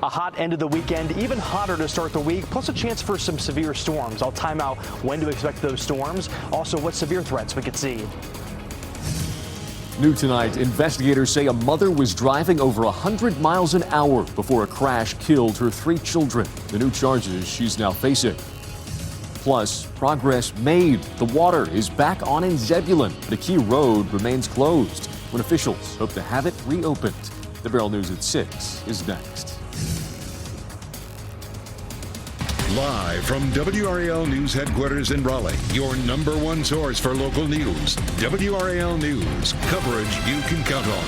A hot end of the weekend, even hotter to start the week, plus a chance for some severe storms. I'll time out when to expect those storms. Also, what severe threats we could see. New tonight, investigators say a mother was driving over 100 miles an hour before a crash killed her 3 children. The new charges she's now facing. Plus, progress made. The water is back on in Zebulon, but a key road remains closed when officials hope to have it reopened. The WRAL News at 6 is next. Live from WRAL News headquarters in Raleigh, your #1 source for local news. WRAL News, coverage you can count on.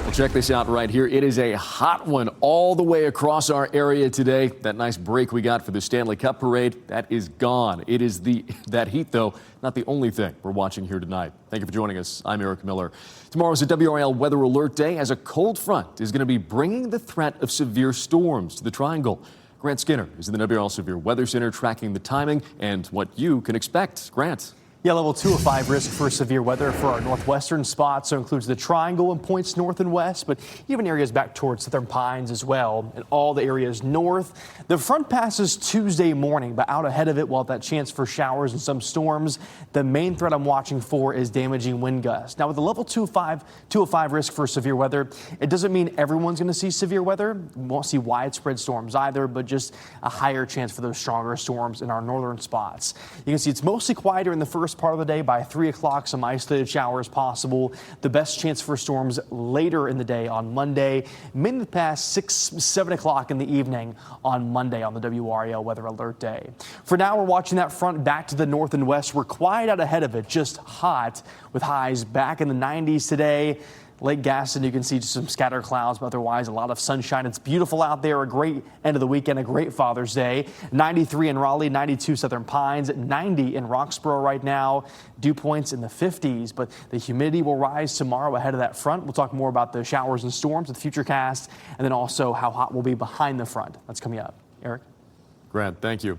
Well, check this out right here. It is a hot one all the way across our area today. That nice break we got for the Stanley Cup parade, that is gone. It is that heat, though, not the only thing we're watching here tonight. Thank you for joining us. I'm Eric Miller. Tomorrow's a WRAL weather alert day as a cold front is going to be bringing the threat of severe storms to the Triangle. Grant Skinner is in the WRAL Severe Weather Center tracking the timing and what you can expect. Grant. Yeah, level 2 of 5 risk for severe weather for our northwestern spots. So includes the Triangle and points north and west, but even areas back towards Southern Pines as well. And all the areas north. The front passes Tuesday morning, but out ahead of it, while that chance for showers and some storms, the main threat I'm watching for is damaging wind gusts. Now, with the level 2 of 5 risk for severe weather, it doesn't mean everyone's going to see severe weather. We won't see widespread storms either, but just a higher chance for those stronger storms in our northern spots. You can see it's mostly quieter in the first part of the day. By 3 o'clock, some isolated showers possible. The best chance for storms later in the day on Monday, minute past 7 o'clock in the evening on Monday on the WRAL weather alert day. For now, we're watching that front back to the north and west. We're quiet out ahead of it, just hot with highs back in the 90s today. Lake Gaston, you can see just some scattered clouds, but otherwise a lot of sunshine. It's beautiful out there. A great end of the weekend, a great Father's Day. 93 in Raleigh, 92 Southern Pines, 90 in Roxborough right now. Dew points in the 50s, but the humidity will rise tomorrow ahead of that front. We'll talk more about the showers and storms with Futurecast, and then also how hot will be behind the front. That's coming up. Eric? Grant, thank you.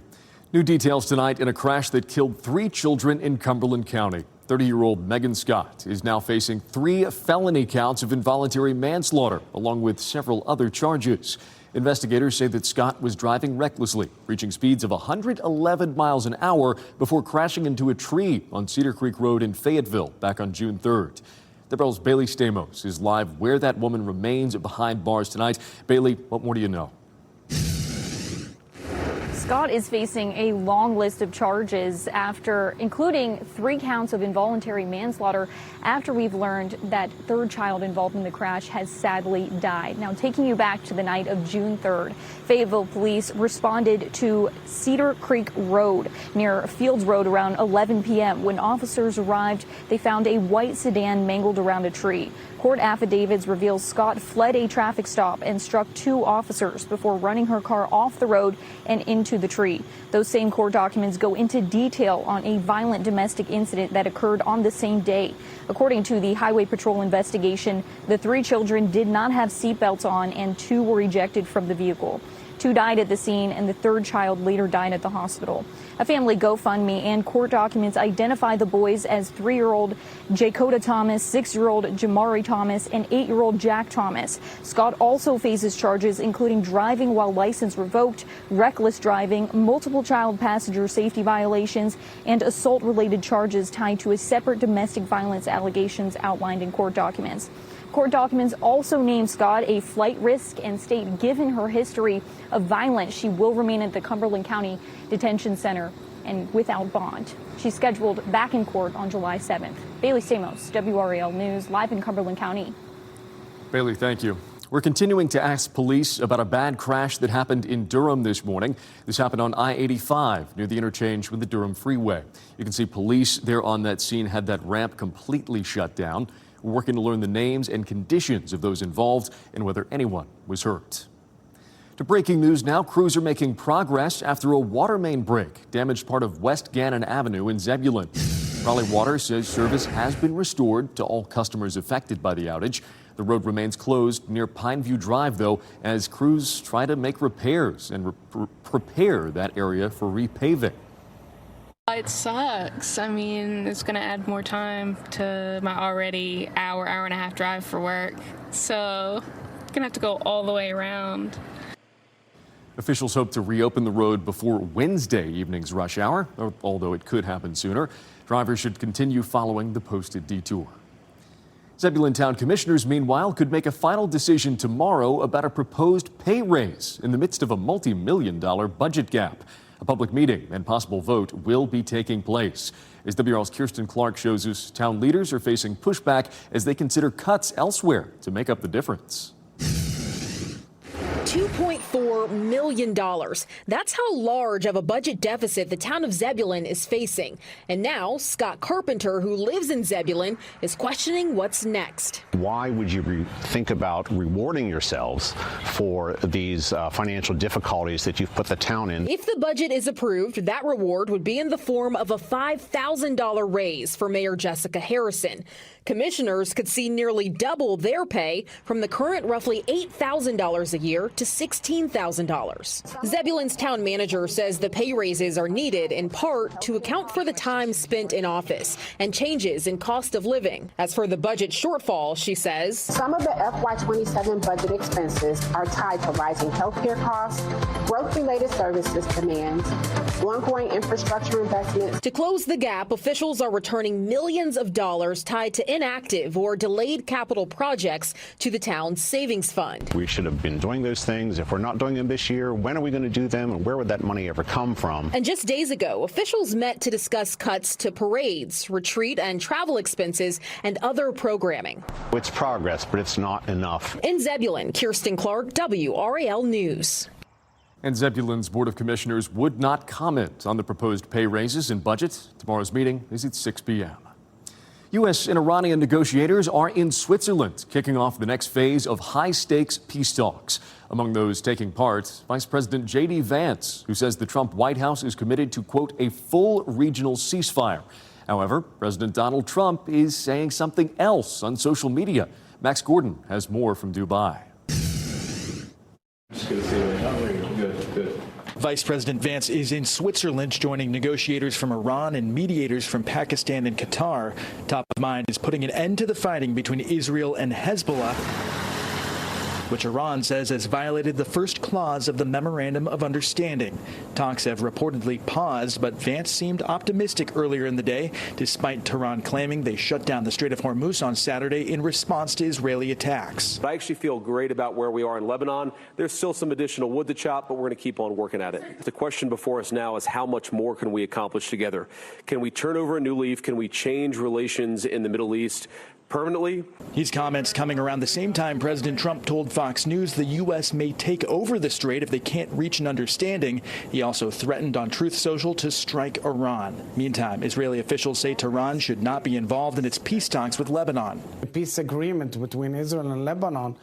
New details tonight in a crash that killed 3 children in Cumberland County. 30-year-old Megan Scott is now facing 3 felony counts of involuntary manslaughter, along with several other charges. Investigators say that Scott was driving recklessly, reaching speeds of 111 miles an hour before crashing into a tree on Cedar Creek Road in Fayetteville back on June 3rd. The WRAL's Bailey Stamos is live where that woman remains behind bars tonight. Bailey, what more do you know? Scott is facing a long list of charges including 3 counts of involuntary manslaughter after we've learned that 3rd child involved in the crash has sadly died. Now, taking you back to the night of June 3rd, Fayetteville police responded to Cedar Creek Road near Fields Road around 11 p.m. When officers arrived, they found a white sedan mangled around a tree. Court affidavits reveal Scott fled a traffic stop and struck 2 officers before running her car off the road and into the tree. Those same court documents go into detail on a violent domestic incident that occurred on the same day. According to the Highway Patrol investigation, the 3 children did not have seatbelts on and 2 were ejected from the vehicle. 2 died at the scene, and the 3rd child later died at the hospital. A family GoFundMe and court documents identify the boys as 3-year-old Jacoda Thomas, 6-year-old Jamari Thomas, and 8-year-old Jack Thomas. Scott also faces charges including driving while license revoked, reckless driving, multiple child passenger safety violations, and assault-related charges tied to a separate domestic violence allegations outlined in court documents. Court documents also name Scott a flight risk and state, given her history of violence, she will remain at the Cumberland County Detention Center and without bond. She's scheduled back in court on July 7th. Bailey Stamos, WRAL News, live in Cumberland County. Bailey, thank you. We're continuing to ask police about a bad crash that happened in Durham this morning. This happened on I-85 near the interchange with the Durham Freeway. You can see police there on that scene had that ramp completely shut down. We're working to learn the names and conditions of those involved and whether anyone was hurt. To breaking news now, crews are making progress after a water main break damaged part of West Gannon Avenue in Zebulon. Raleigh Water says service has been restored to all customers affected by the outage. The road remains closed near Pineview Drive, though, as crews try to make repairs and prepare that area for repaving. It sucks. I mean, it's going to add more time to my already hour and a half drive for work. So gonna have to go all the way around. Officials hope to reopen the road before Wednesday evening's rush hour, although it could happen sooner. Drivers should continue following the posted detour. Zebulon Town Commissioners, meanwhile, could make a final decision tomorrow about a proposed pay raise in the midst of a multi-million-dollar budget gap. A public meeting and possible vote will be taking place. As WRAL's Kirsten Clark shows us, town leaders are facing pushback as they consider cuts elsewhere to make up the difference. $2.4 million. That's how large of a budget deficit the town of Zebulon is facing. And now Scott Carpenter, who lives in Zebulon, is questioning what's next. Why would you think about rewarding yourselves for these financial difficulties that you've put the town in? If the budget is approved, that reward would be in the form of a $5,000 raise for Mayor Jessica Harrison. Commissioners could see nearly double their pay from the current roughly $8,000 a year to $16,000. Zebulon's town manager says the pay raises are needed in part to account for the time spent in office and changes in cost of living. As for the budget shortfall, she says, some of the FY27 budget expenses are tied to rising healthcare costs, growth-related services demands, ongoing infrastructure investments. To close the gap, officials are returning millions of dollars tied to inactive or delayed capital projects to the town's savings fund. We should have been doing those things. If we're not doing them this year, when are we going to do them, and where would that money ever come from? And just days ago, officials met to discuss cuts to parades, retreat and travel expenses, and other programming. It's progress, but it's not enough. In Zebulon, Kirsten Clark, WRAL News. And Zebulon's Board of Commissioners would not comment on the proposed pay raises and budget. Tomorrow's meeting is at 6 p.m. U.S. and Iranian negotiators are in Switzerland, kicking off the next phase of high-stakes peace talks. Among those taking part, Vice President J.D. Vance, who says the Trump White House is committed to, quote, a full regional ceasefire. However, President Donald Trump is saying something else on social media. Max Gordon has more from Dubai. Just good to see you. Good. Vice President Vance is in Switzerland joining negotiators from Iran and mediators from Pakistan and Qatar. Top of mind is putting an end to the fighting between Israel and Hezbollah, which Iran says has violated the first clause of the Memorandum of Understanding. Talks have reportedly paused, but Vance seemed optimistic earlier in the day, despite Tehran claiming they shut down the Strait of Hormuz on Saturday in response to Israeli attacks. I actually feel great about where we are in Lebanon. There's still some additional wood to chop, but we're going to keep on working at it. The question before us now is how much more can we accomplish together? Can we turn over a new leaf? Can we change relations in the Middle East permanently? His comments coming around the same time President Trump told Fox News the U.S. may take over the strait if they can't reach an understanding. He also threatened on Truth Social to strike Iran. Meantime, Israeli officials say Tehran should not be involved in its peace talks with Lebanon. A peace agreement between Israel and Lebanon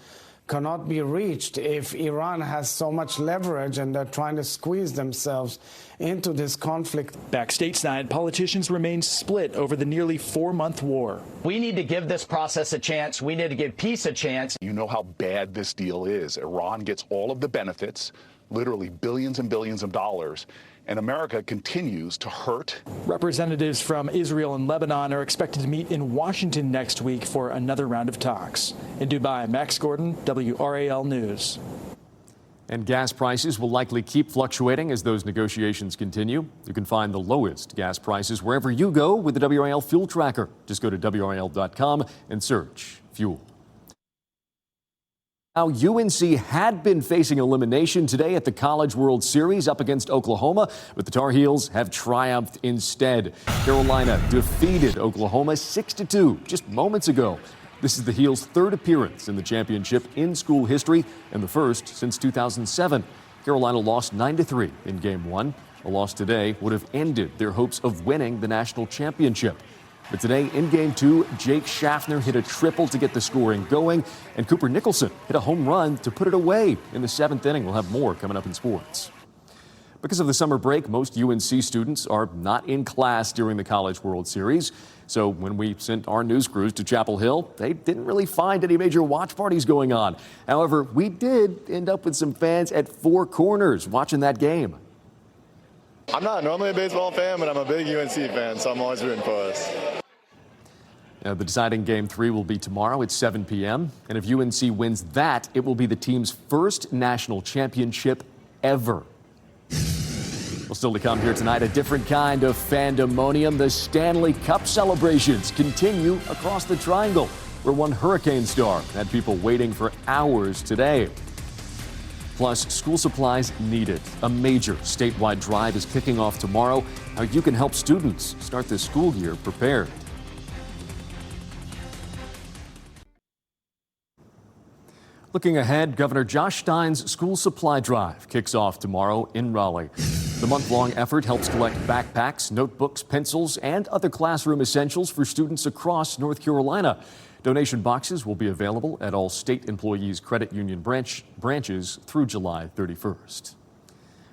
cannot be reached if Iran has so much leverage and they're trying to squeeze themselves into this conflict. Back stateside, politicians remain split over the nearly 4-month war. We need to give this process a chance. We need to give peace a chance. You know how bad this deal is. Iran gets all of the benefits, literally billions and billions of dollars, and America continues to hurt. Representatives from Israel and Lebanon are expected to meet in Washington next week for another round of talks. In Dubai, Max Gordon, WRAL News. And gas prices will likely keep fluctuating as those negotiations continue. You can find the lowest gas prices wherever you go with the WRAL Fuel Tracker. Just go to WRAL.com and search fuel. Now, UNC had been facing elimination today at the College World Series up against Oklahoma, but the Tar Heels have triumphed instead. Carolina defeated Oklahoma 6-2 just moments ago. This is the Heels' third appearance in the championship in school history and the first since 2007. Carolina lost 9-3 in Game 1. A loss today would have ended their hopes of winning the national championship. But today, in Game 2, Jake Schaffner hit a triple to get the scoring going, and Cooper Nicholson hit a home run to put it away in the 7th inning. We'll have more coming up in sports. Because of the summer break, most UNC students are not in class during the College World Series. So when we sent our news crews to Chapel Hill, they didn't really find any major watch parties going on. However, we did end up with some fans at Four Corners watching that game. I'm not normally a baseball fan, but I'm a big UNC fan, so I'm always rooting for us. The deciding Game 3 will be tomorrow at 7 p.m. And if UNC wins that, it will be the team's first national championship ever. Well, still to come here tonight, a different kind of fandemonium. The Stanley Cup celebrations continue across the Triangle, where one Hurricane star had people waiting for hours today. Plus, school supplies needed. A major statewide drive is kicking off tomorrow. How you can help students start this school year prepared. Looking ahead, Governor Josh Stein's school supply drive kicks off tomorrow in Raleigh. The month-long effort helps collect backpacks, notebooks, pencils, and other classroom essentials for students across North Carolina. Donation boxes will be available at all state employees' credit union branches through July 31st.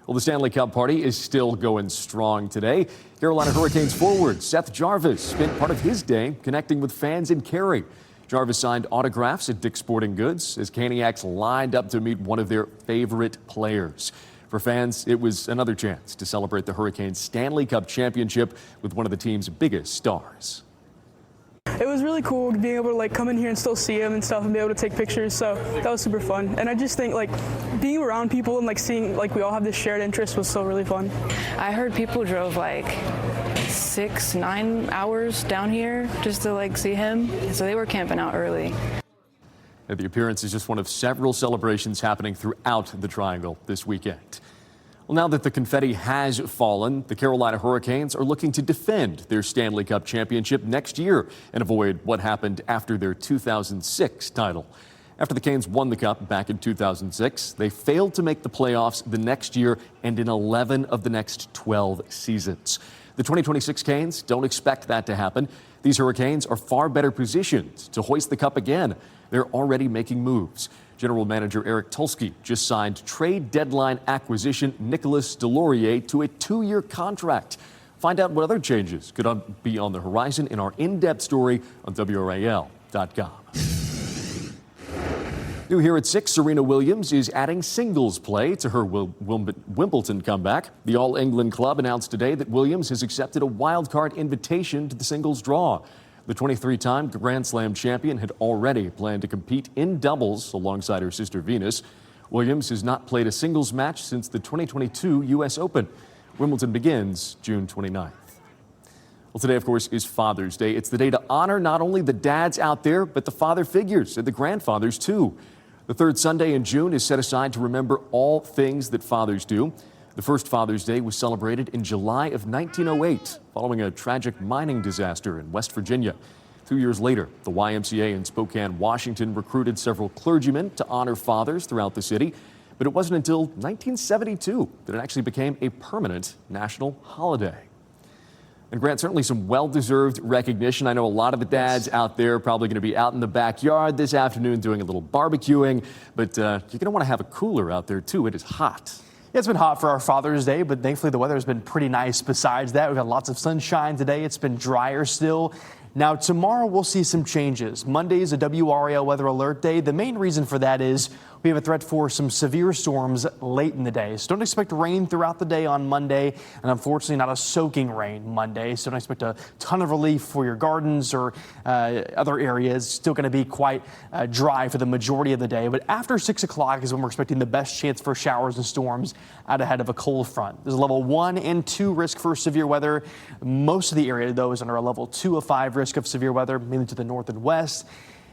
Well, the Stanley Cup party is still going strong today. Carolina Hurricanes forward Seth Jarvis spent part of his day connecting with fans in Cary. Jarvis signed autographs at Dick's Sporting Goods as Caniacs lined up to meet one of their favorite players. For fans, it was another chance to celebrate the Hurricanes' Stanley Cup championship with one of the team's biggest stars. It was really cool being able to come in here and still see him and stuff and be able to take pictures, so that was super fun. And I just think being around people and seeing we all have this shared interest was so really fun. I heard people drove 6-9 hours down here just to see him, so they were camping out early. And the appearance is just one of several celebrations happening throughout the Triangle this weekend. Well, now that the confetti has fallen, the Carolina Hurricanes are looking to defend their Stanley Cup championship next year and avoid what happened after their 2006 title. After the Canes won the Cup back in 2006, they failed to make the playoffs the next year and in 11 of the next 12 seasons. The 2026 Canes don't expect that to happen. These Hurricanes are far better positioned to hoist the Cup again. They're already making moves. General Manager Eric Tulsky just signed trade deadline acquisition Nicolas Delorier to a 2-year contract. Find out what other changes could be on the horizon in our in-depth story on WRAL.com. New here at 6, Serena Williams is adding singles play to her Wimbledon comeback. The All England Club announced today that Williams has accepted a wildcard invitation to the singles draw. The 23-time Grand Slam champion had already planned to compete in doubles alongside her sister Venus. Williams has not played a singles match since the 2022 U.S. Open. Wimbledon begins June 29th. Well, today, of course, is Father's Day. It's the day to honor not only the dads out there, but the father figures and the grandfathers, too. The third Sunday in June is set aside to remember all things that fathers do. The first Father's Day was celebrated in July of 1908, following a tragic mining disaster in West Virginia. 2 years later, the YMCA in Spokane, Washington, recruited several clergymen to honor fathers throughout the city. But it wasn't until 1972 that it actually became a permanent national holiday. And Grant, certainly some well-deserved recognition. I know a lot of the dads out there are probably going to be out in the backyard this afternoon doing a little barbecuing, but you're going to want to have a cooler out there, too. It is hot. Yeah, it's been hot for our Father's Day, but thankfully the weather has been pretty nice besides that. We've got lots of sunshine today. It's been drier still. Now, tomorrow we'll see some changes. Monday is a WRAL weather alert day. The main reason for that is we have a threat for some severe storms late in the day. So don't expect rain throughout the day on Monday, and unfortunately not a soaking rain Monday. So don't expect a ton of relief for your gardens or other areas. Still going to be quite dry for the majority of the day. But after 6 o'clock is when we're expecting the best chance for showers and storms out ahead of a cold front. There's a level 1 and 2 risk for severe weather. Most of the area, though, is under a level 2 of 5 risk of severe weather, mainly to the north and west.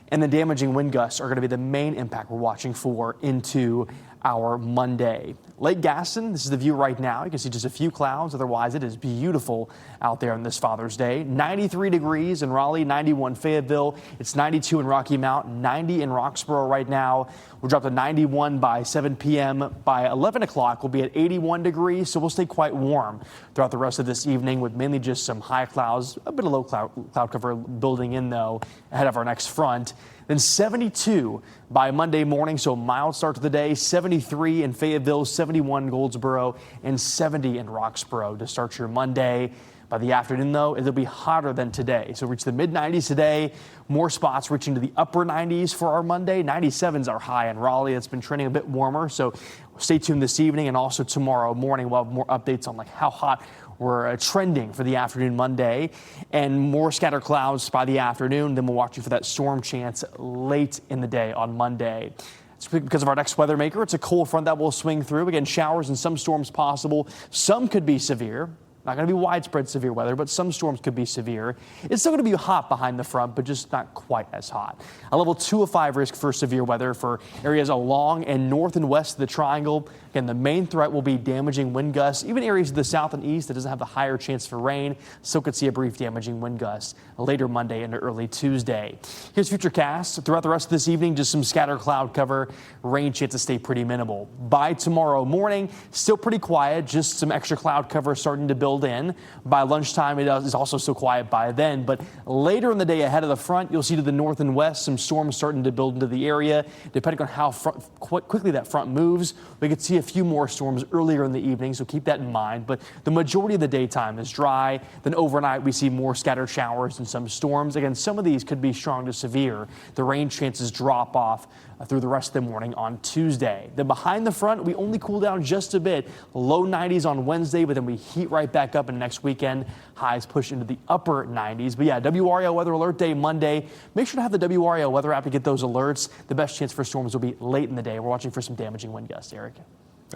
And the damaging wind gusts are going to be the main impact we're watching for into our Monday. Lake Gaston, this is the view right now. You can see just a few clouds. Otherwise, it is beautiful out there on this Father's Day. 93 degrees in Raleigh, 91 Fayetteville. It's 92 in Rocky Mount, 90 in Roxborough right now. We'll drop to 91 by 7 p.m. By 11 o'clock, we'll be at 81 degrees, so we'll stay quite warm throughout the rest of this evening with mainly just some high clouds, a bit of low cloud cover building in, though, ahead of our next front. Then 72 by Monday morning, so a mild start to the day. 73 in Fayetteville, 71 in Goldsboro, and 70 in Roxborough to start your Monday. By the afternoon, though, it'll be hotter than today. So reach the mid-90s today. More spots reaching to the upper 90s for our Monday. 97's our high in Raleigh. It's been trending a bit warmer, so stay tuned this evening and also tomorrow morning. We'll have more updates on how hot we're trending for the afternoon Monday, and more scattered clouds by the afternoon. Then we're watching for that storm chance late in the day on Monday. It's because of our next weather maker. It's a cold front that will swing through. Again, showers and some storms possible. Some could be severe. Not going to be widespread severe weather, but some storms could be severe. It's still going to be hot behind the front, but just not quite as hot. A level 2 of 5 risk for severe weather for areas along and north and west of the triangle. Again, the main threat will be damaging wind gusts. Even areas of the south and east that doesn't have the higher chance for rain still could see a brief damaging wind gust later Monday into early Tuesday. Here's futurecast. Throughout the rest of this evening, just some scattered cloud cover. Rain chances stay pretty minimal. By tomorrow morning, still pretty quiet. Just some extra cloud cover starting to build in. By lunchtime, it is also still quiet by then. But later in the day ahead of the front, you'll see to the north and west some storms starting to build into the area. Depending on how quickly that front moves, we could see a few more storms earlier in the evening, so keep that in mind. But the majority of the daytime is dry. Then overnight, we see more scattered showers and some storms. Again, some of these could be strong to severe. The rain chances drop off through the rest of the morning on Tuesday. Then behind the front, we only cool down just a bit. Low 90s on Wednesday, but then we heat right back up in next weekend. Highs push into the upper 90s. But yeah, WRAL Weather Alert Day Monday. Make sure to have the WRAL Weather app to get those alerts. The best chance for storms will be late in the day. We're watching for some damaging wind gusts, Eric.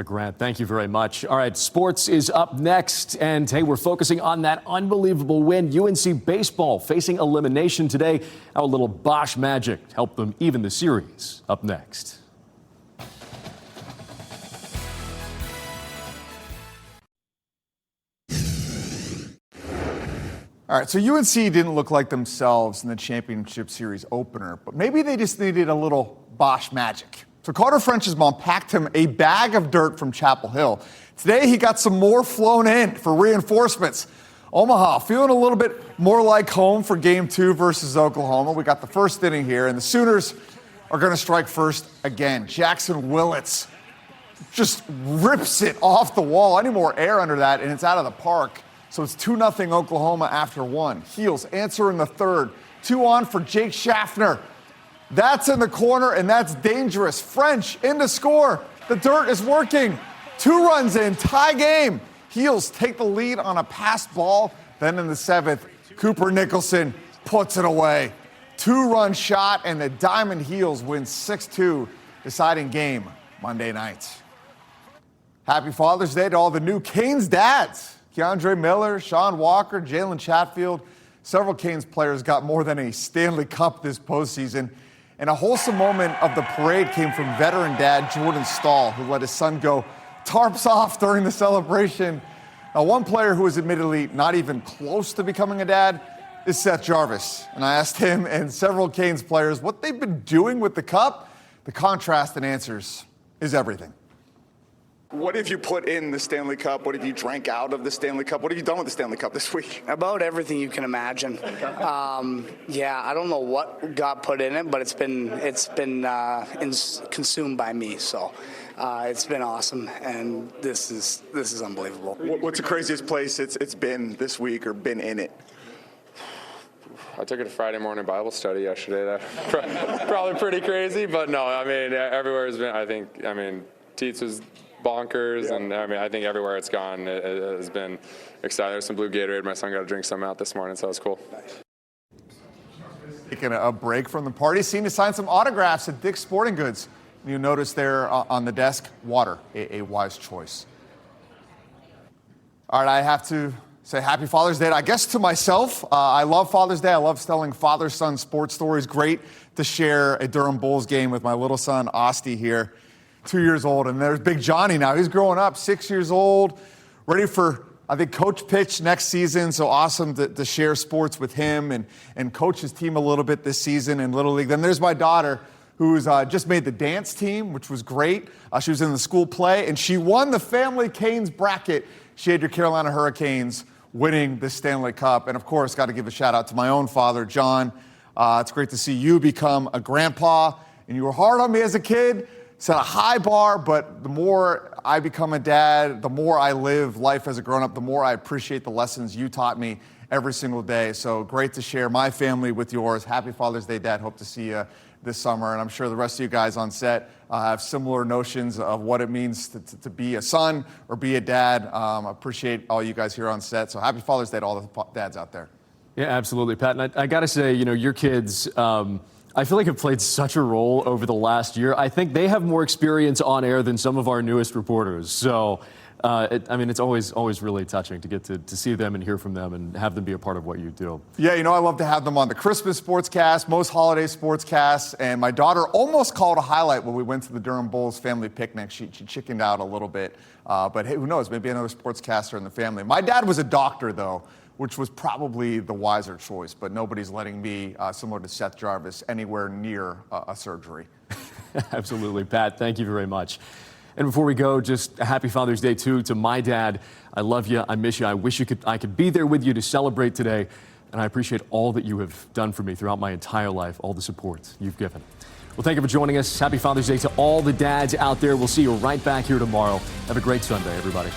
Grant, thank you very much. All right, sports is up next. And hey, we're focusing on that unbelievable win. UNC baseball facing elimination today. Our little Bosch magic helped them even the series. Up next. All right, so UNC didn't look like themselves in the championship series opener, but maybe they just needed a little Bosch magic. So Carter French's mom packed him a bag of dirt from Chapel Hill. Today he got some more flown in for reinforcements. Omaha feeling a little bit more like home for Game 2 versus Oklahoma. We got the first inning here, and the Sooners are going to strike first again. Jackson Willits just rips it off the wall. I need more air under that, and it's out of the park. So it's 2-0 Oklahoma after 1. Heels answer in the third. 2 on for Jake Schaffner. That's in the corner, and that's dangerous. French in to score. The dirt is working. 2 runs in, tie game. Heels take the lead on a passed ball. Then in the 7th, Cooper Nicholson puts it away. 2-run shot, and the Diamond Heels win 6-2, deciding game Monday night. Happy Father's Day to all the new Canes dads. Keandre Miller, Sean Walker, Jalen Chatfield. Several Canes players got more than a Stanley Cup this postseason. And a wholesome moment of the parade came from veteran dad Jordan Stahl, who let his son go tarps off during the celebration. Now, one player who was admittedly not even close to becoming a dad is Seth Jarvis. And I asked him and several Canes players what they've been doing with the cup. The contrast in answers is everything. What have you put in the Stanley Cup? What have you drank out of the Stanley Cup? What have you done with the Stanley Cup this week? About everything you can imagine. Yeah, I don't know what got put in it, but it's been consumed by me. So it's been awesome, and this is unbelievable. What's the craziest place it's been this week or been in it? I took it to Friday morning Bible study yesterday. That's probably pretty crazy, but no, I mean everywhere has been. Teats was bonkers, and I think everywhere it's gone it has been exciting. There's some blue Gatorade. My son got to drink some out this morning, so it was cool. Taking a break from the party scene to sign some autographs at Dick's Sporting Goods. You notice there on the desk, water, a wise choice. All right, I have to say happy Father's Day, I guess, to myself. I love Father's Day. I love telling father-son sports stories. Great to share a Durham Bulls game with my little son, Osti, here. 2 years old, and there's Big Johnny now. He's growing up, 6 years old, ready for, I think, coach pitch next season. So awesome to share sports with him and coach his team a little bit this season in Little League. Then there's my daughter, who's just made the dance team, which was great. She was in the school play, and she won the Family Canes bracket. She had your Carolina Hurricanes winning the Stanley Cup. And, of course, got to give a shout-out to my own father, John. It's great to see you become a grandpa, and you were hard on me as a kid. Set a high bar, but the more I become a dad, the more I live life as a grown-up, the more I appreciate the lessons you taught me every single day. So great to share my family with yours. Happy Father's Day, Dad. Hope to see you this summer, and I'm sure the rest of you guys on set have similar notions of what it means to be a son or be a dad. I appreciate all you guys here on set. So happy Father's Day to all the dads out there. Yeah, absolutely, Pat. And I got to say, your kids, I feel like have played such a role over the last year. I think they have more experience on air than some of our newest reporters. So, it's always really touching to get to see them and hear from them and have them be a part of what you do. Yeah, I love to have them on the Christmas sportscast, most holiday sportscasts, and my daughter almost called a highlight when we went to the Durham Bulls family picnic. She chickened out a little bit, but hey, who knows? Maybe another sportscaster in the family. My dad was a doctor, though, which was probably the wiser choice, but nobody's letting me, similar to Seth Jarvis, anywhere near a surgery. Absolutely, Pat. Thank you very much. And before we go, just a happy Father's Day, too, to my dad. I love you. I miss you. I wish I could be there with you to celebrate today. And I appreciate all that you have done for me throughout my entire life, all the support you've given. Well, thank you for joining us. Happy Father's Day to all the dads out there. We'll see you right back here tomorrow. Have a great Sunday, everybody.